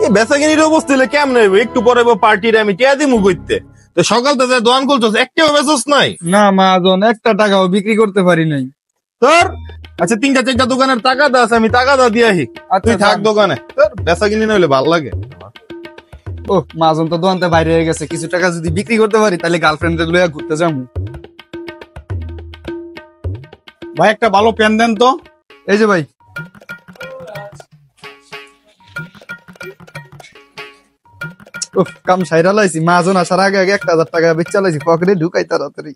এই বেচাকিনির অবস্থা হলে কেমন হইব? একটু পরে পার্টির আমি টিয়া দিমু করতে, তো সকাল থেকে দোকান করছস, একটাও বেচস নাই? না মহাজন, একটা টাকাও বিক্রি করতে পারি নাই। তোর আচ্ছা 3-4টা দোকানের টাকা দাস, আমি টাকা দা দিয়াহি, তুই থাক দোকানে। তোর বেচাকিনি না হলে ভাল লাগে। ও মহাজন তো দোকানতে বাইরে হয়ে গেছে, কিছু টাকা যদি বিক্রি করতে পারি তাহলে গার্লফ্রেন্ডের লইয়া ঘুরতে যাবো। ভাই একটা ভালো পেন দেন তো। এই যে ভাই। কাম সাইরা লাইছি, মহাজন আসার আগে আগে 1000 টাকা বেচা লাইছি, পকেটে ঢুকাই তাড়াতাড়ি।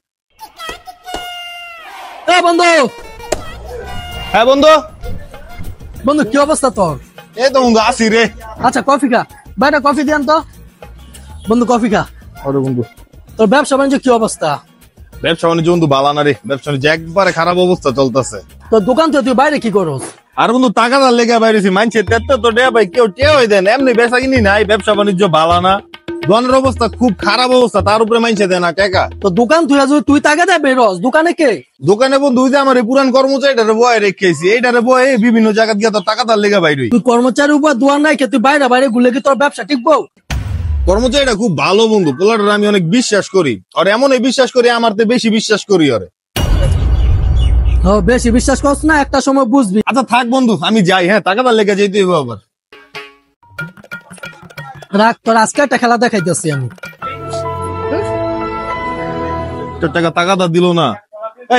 বন্ধু, হ্যাঁ বন্ধু। বন্ধু কি অবস্থা তোর? এই তো বন্ধু আসি রে। আচ্ছা কফি খা, বাইরে কফি দেন তো। বন্ধু কফি খা। আরে বন্ধু তোর ব্যবসা বাণিজ্য কি অবস্থা? ব্যবসা বাণিজ্য বন্ধু ভালো না রে, ব্যবসা বাণিজ্য একবারে খারাপ অবস্থা চলতেছে। তোর দোকান থেকে তুই বাইরে কি করস? আর বন্ধু টাকা দার লেগে বাইরেছি, মানছে তো ডে ভাই কেউ টেও দেন, এমনি বেচা কিনি নাই, ব্যবসা বাণিজ্য ভালো না, দোকানের অবস্থা খুব খারাপ অবস্থা, তার উপরে মানছে দেয় না টাকা। তো দোকান তুই যদি তুই টাকা দেয় বেরোস, দোকানে কে? দোকানে বন্ধু ওই যে আমার এই পুরান কর্মচারীটারে বয়ে রেখেছি, এইটারে বয়ে বিভিন্ন জায়গা গিয়ে তোর টাকা দার লেগে বাইরে। তুই কর্মচারীর উপর দোয়ার নাই কে? তুই বাইরে বাইরে ঘুরলে কি তোর ব্যবসা টিকবো? কর্মচারীটা খুব ভালো বন্ধু, পোলাটার আমি অনেক বিশ্বাস করি, আর এমনই বিশ্বাস করি আমার তো বেশি বিশ্বাস করি ওরে। বেশি বিশ্বাস করছ না, একটা সময় বুঝবি। আচ্ছা থাক বন্ধু আমি যাই, হ্যাঁ টাকা দার লেগে যেতে হবে আবার। রাখ, তোর আজকে একটা খেলা দেখাইতেছি আমি। তোর টাকা দার দিল না,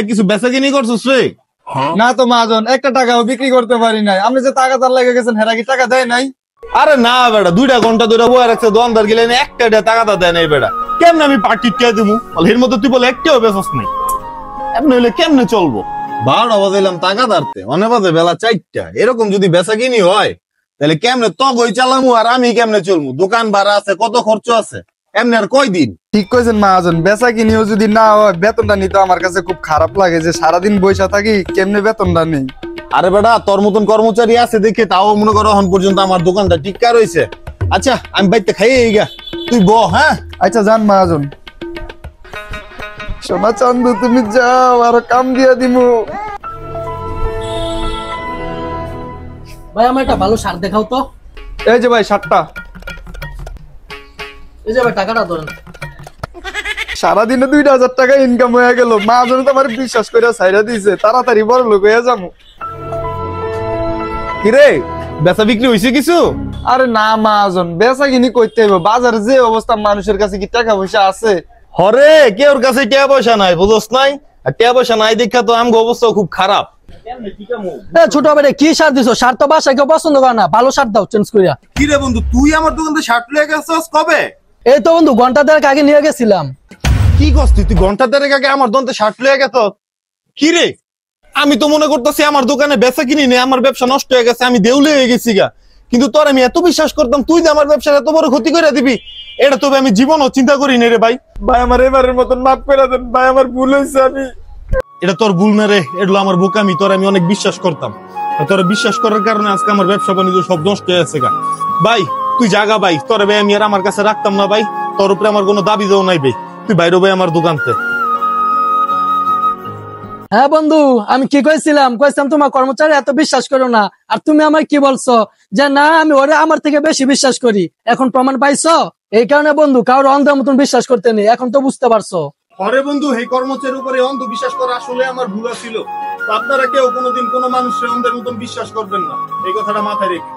কিছু বেচা কিনি করছিস রে? না তো মহাজন, একটা টাকাও বিক্রি করতে পারি নাই। আপনি যে টাকা তার লেগে গেছেন, হেরা কি টাকা দেয় নাই? আরে না বেটা, 2 ঘন্টা ধরে বয়ে রাখছে দোকানদার গেলে একটা টাকা দা দেয় নাই বেটা, কেমনে আমি পার্টি টিয়া দিবো? এর মধ্যে তুই বলে একটাও বেচস নাই, এমনি হইলে কেমনে চলবো? 12টা বাজাইলাম টাকা দাঁড়তে, অনেক বাজে বেলা 4টা, এরকম যদি বেচা কিনি হয় তাহলে কেমনে তো গই চালামু আর আমি কেমনে চলবো? দোকান ভাড়া আছে, কত খরচ আছে, এমনি আর কয়দিন? ঠিক কইছেন মহাজন, বেচা কিনিও যদি না হয় বেতনটা নিতে আমার কাছে খুব খারাপ লাগে, যে সারাদিন বইসা থাকি কেমনে বেতনটা নেই। আরে বেটা তোর মতন কর্মচারী আছে দেখে তাও মনে করো এখন পর্যন্ত আমার দোকানটা টিকা রয়েছে। আচ্ছা আমি বাইতে খাইয়ে গা, তুই ব। হ্যাঁ আচ্ছা যান মহাজন। সোনা চান্দু তুমি যাও, আরো কাম দিয়া দিমু। ভাই আমার একটা ভালো শার্ট দেখাও তো। এই যে ভাই শার্টটা। এই যে ভাই টাকাটা ধরেন। সারাদিনে 2000 টাকা ইনকাম হয়ে গেল, মহাজন তো আমার বিশ্বাস করে ছাইরা দিয়েছে, তাড়াতাড়ি বড় লোক হয়ে যাবো। কিরে বেচা বিক্রি হয়েছে কিছু? আরে না মহাজন, বেচা কিনি করতে হবে, বাজারে যে অবস্থা, মানুষের কাছে কি টাকা পয়সা আছে? হরে কেউর কাছে টাকা পয়সা নাই, বুঝছ নাই? আর টাকা পয়সা নাই দেখা তো আমগো অবস্থা খুব খারাপ। ছোট ভাই কি শার্ট দিছো? শার্ট তো বাসায় কেউ পছন্দ করে না, ভালো শার্ট দাও চেঞ্জ করিয়া। কি রে বন্ধু, তুই আমার দোকান থেকে শার্ট লিয়ে গেছিস কবে? এই তো বন্ধু ঘন্টা দেড়েক আগে নিয়ে গেছিলাম। কি করছিস তুই? ঘন্টা দেড়েক আগে আমার দোকান থেকে শার্ট লিয়ে গেছ? কি রে, আমি তো মনে করতেছি আমার দোকানে বেচা কিনি নেই, আমার ব্যবসা নষ্ট হয়ে গেছে, আমি দেউলে হয়ে গেছি গা। কিন্তু তোর আমি এত বিশ্বাস করতাম, তুই যে আমার ব্যবসার এত বড় ক্ষতি করে দিবি, এটা তবে আমি জীবনও চিন্তা করি না রে ভাই। ভাই আমার এবারের মতন মাফ করে দেন ভাই, আমার ভুল হয়েছে। আমি এটা তোর ভুল না রে, এটা আমার বোকামি, তোর আমি অনেক বিশ্বাস করতাম, তোর বিশ্বাস করার কারণে আজকে আমার ব্যবসা বাণিজ্য সব নষ্ট হয়ে গেছে গা। ভাই তুই জাগা ভাই, তোর ভাই আমি আর আমার কাছে রাখতাম না ভাই, তোর উপরে আমার কোনো দাবি দেও নাই ভাই, তুই বাইরে ভাই আমার দোকানতে। হ্যাঁ বন্ধু, আমি কি কইছিলাম তোমার কর্মচারী এত বিশ্বাস করো না, আর তুমি আমার কি বলছো যে না আমি ওরে আমার থেকে বেশি বিশ্বাস করি। এখন প্রমাণ পাইছো, এই কারণে বন্ধু কারোর অন্ধের মতন বিশ্বাস করতে নেই, এখন তো বুঝতে পারছো। আরে বন্ধু এই কর্মচারীর উপরে অন্ধ বিশ্বাস করা আসলে আমার ভুল ছিল, আপনারা কেউ কোনোদিন কোনো মানুষের অন্ধের মতন বিশ্বাস করবেন না, এই কথাটা মাথায় রেখে।